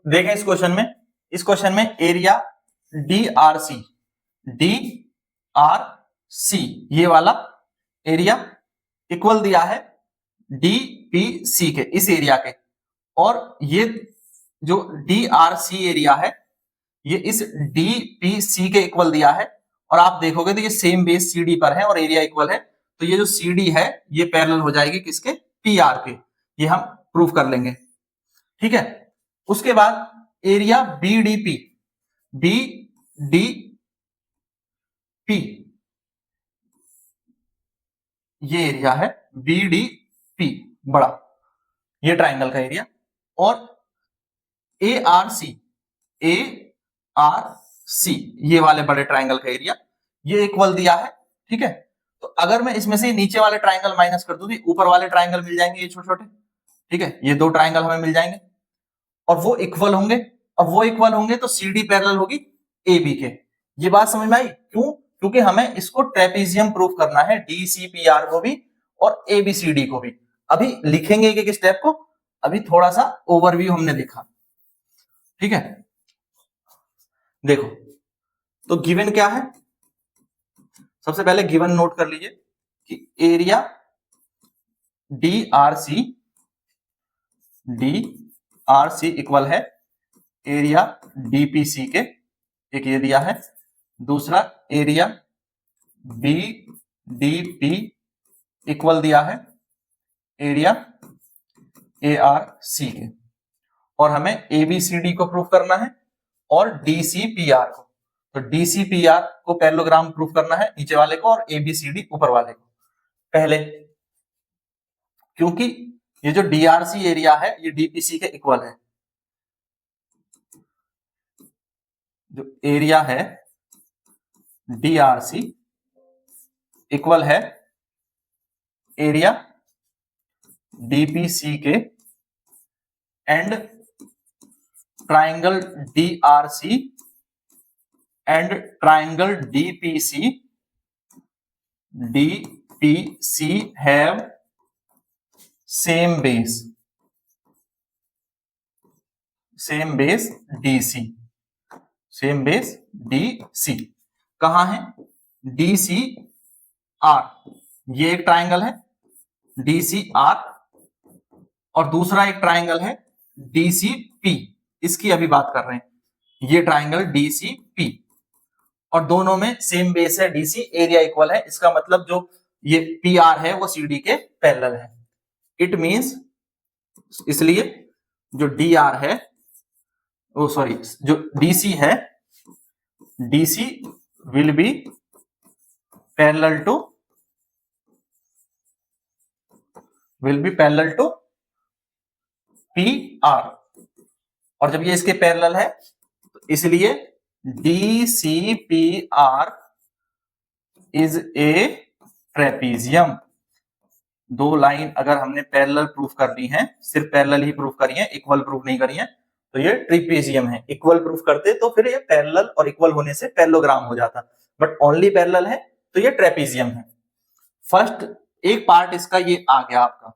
देखें इस क्वेश्चन में एरिया डी आर सी ये वाला एरिया इक्वल दिया है डीपीसी के, इस एरिया के, और ये जो डीआरसी एरिया है ये इस डीपीसी के इक्वल दिया है। और आप देखोगे तो ये सेम बेस सीडी पर है और एरिया इक्वल है, तो ये जो सीडी है ये पैरेलल हो जाएगी किसके, पीआर के। ये हम प्रूफ कर लेंगे, ठीक है। उसके बाद एरिया बीडीपी ये एरिया है बीडीपी बड़ा, ये ट्राइंगल का एरिया, और एआरसी ये वाले बड़े ट्राइंगल का एरिया ये इक्वल दिया है, ठीक है। तो अगर मैं इसमें से नीचे वाले ट्राइंगल माइनस कर दूं तो ऊपर वाले ट्राइंगल मिल जाएंगे ये छोटे छोटे, ठीक है। ये दो ट्राइंगल हमें मिल जाएंगे और वो इक्वल होंगे। अब वो इक्वल होंगे तो सीडी पैरेलल होगी ए बी के। ये बात समझ में आई? क्यों? क्योंकि हमें इसको ट्रेपेजियम प्रूफ करना है, डीसीपीआर को भी और एबीसीडी को भी। अभी लिखेंगे एक एक स्टेप को, अभी थोड़ा सा ओवरव्यू हमने देखा, ठीक है। देखो तो गिवन क्या है, सबसे पहले गिवन नोट कर लीजिए कि एरिया डीआरसी इक्वल है एरिया डीपीसी के, एक ये दिया है। दूसरा एरिया बीडीपी इक्वल दिया है एरिया एआरसी के, और हमें एबीसीडी को प्रूफ करना है और डीसीपीआर को। तो डीसीपीआर को पैरेललोग्राम प्रूफ करना है नीचे वाले को और एबीसीडी ऊपर वाले को पहले, क्योंकि ये जो डीआरसी एरिया है ये डीपीसी के इक्वल है। जो एरिया है डीआरसी इक्वल है एरिया डीपीसी के, and triangle DRC and triangle DPC have same base DC. कहां है? डीसी आर, ये एक ट्राइंगल है डीसी आर, और दूसरा एक ट्राइंगल है डीसीपी, इसकी अभी बात कर रहे हैं, ये ट्राइंगल डीसीपी, और दोनों में सेम बेस है डीसी, एरिया इक्वल है। इसका मतलब जो ये पी आर है वो सीडी के पैरेलल है। इट मींस, इसलिए जो डी आर है, ओ सॉरी, जो डीसी है, DC will be parallel to P R, और जब ये इसके पैरेलल है तो इसलिए DCPR इज ए ट्रेपीजियम। दो लाइन अगर हमने पैरेलल प्रूफ कर दी है, सिर्फ पैरेलल ही प्रूफ करी है, इक्वल प्रूफ नहीं करी है, तो ये ट्रेपीजियम है। इक्वल प्रूफ करते तो फिर ये पैरेलल और इक्वल होने से पैरेललोग्राम हो जाता, बट ओनली पैरेलल है तो ये ट्रेपीजियम है। फर्स्ट एक पार्ट इसका ये आ गया आपका।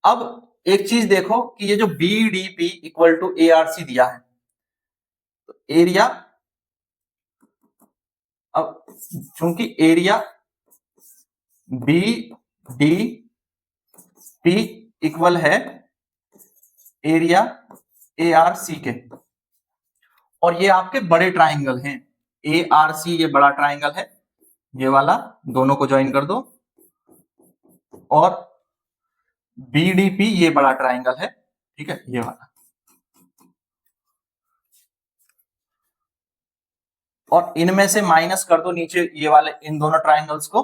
अब एक चीज देखो कि ये जो बीडीपी इक्वल टू एआरसी दिया है, तो एरिया, अब चूंकि एरिया बीडीपी इक्वल है एरिया एआरसी के, और ये आपके बड़े ट्राइंगल हैं, एआरसी ये बड़ा ट्राइंगल है, ये वाला दोनों को ज्वाइन कर दो, और बीडीपी ये बड़ा ट्राइंगल है, ठीक है, ये वाला, और इनमें से माइनस कर दो नीचे ये वाले इन दोनों ट्राइंगल्स को,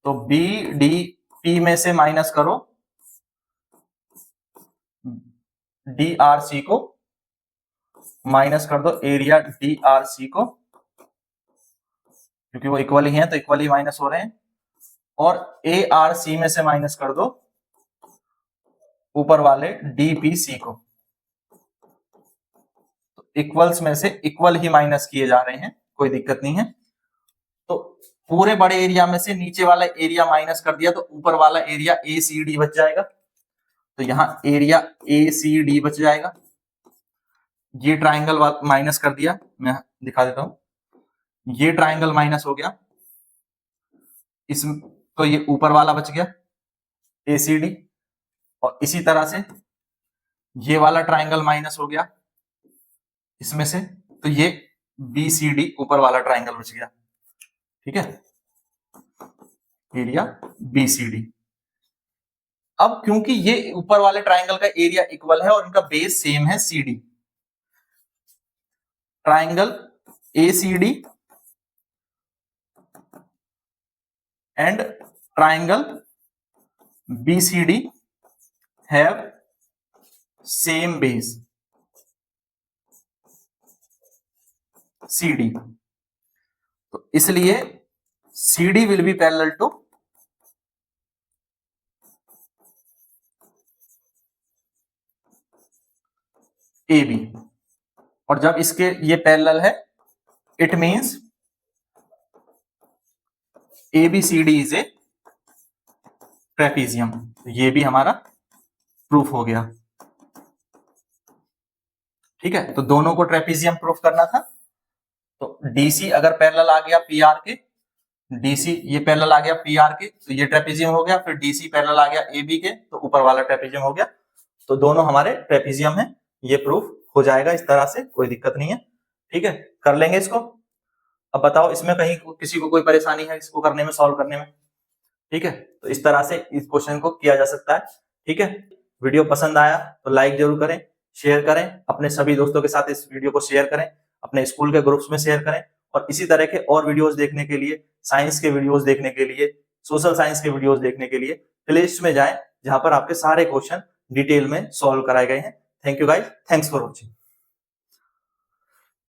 तो बीडीपी में से माइनस करो डीआरसी को, माइनस कर दो एरिया डीआरसी को, क्योंकि वो इक्वल ही हैं तो इक्वल ही माइनस हो रहे हैं, और एआरसी में से माइनस कर दो ऊपर वाले डीपीसी को। तो इक्वल्स में से इक्वल ही माइनस किए जा रहे हैं, कोई दिक्कत नहीं है। तो पूरे बड़े एरिया में से नीचे वाला एरिया माइनस कर दिया तो ऊपर वाला एरिया एसीडी बच जाएगा, तो यहां एरिया एसीडी बच जाएगा, ये ट्राइंगल माइनस कर दिया, मैं दिखा देता हूं, ये ट्राइंगल माइनस हो गया, इस तो ये ऊपर वाला बच गया ACD, और इसी तरह से ये वाला ट्राइंगल माइनस हो गया इसमें से, तो ये BCD ऊपर वाला ट्राइंगल बच गया। ठीक है, एरिया BCD। अब क्योंकि ये ऊपर वाले ट्राइंगल का एरिया इक्वल है और इनका बेस सेम है CD, triangle ACD and triangle BCD have same base CD, तो इसलिए CD will be parallel to AB, और जब इसके ये पैरेलल है it means ABCD is a trapezium. ये भी हमारा प्रूफ हो गया। ठीक है, तो दोनों को ट्रेपीजियम प्रूफ करना था, तो DC अगर पैरेलल आ गया PR के, DC ये पैरेलल आ गया PR के, तो ये ट्रेपीजियम हो गया, फिर DC पैरेलल आ गया AB के, तो ऊपर वाला ट्रेपीजियम हो गया, तो दोनों हमारे ट्रेपीजियम है, ये प्रूफ हो जाएगा इस तरह से, कोई दिक्कत नहीं है। ठीक है, कर लेंगे इसको। अब बताओ इसमें कहीं किसी को कोई परेशानी है इसको करने में, सॉल्व करने में? ठीक है, तो इस तरह से इस क्वेश्चन को किया जा सकता है। ठीक है, वीडियो पसंद आया तो लाइक जरूर करें, शेयर करें, अपने सभी दोस्तों के साथ इस वीडियो को शेयर करें, अपने स्कूल के ग्रुप्स में शेयर करें, और इसी तरह के और वीडियोस देखने के लिए, साइंस के वीडियोस देखने के लिए, सोशल साइंस के वीडियोस देखने के लिए प्लेलिस्ट में जाएं, जहां पर आपके सारे क्वेश्चन डिटेल में सॉल्व कराए गए हैं। Thank you guys, thanks for watching.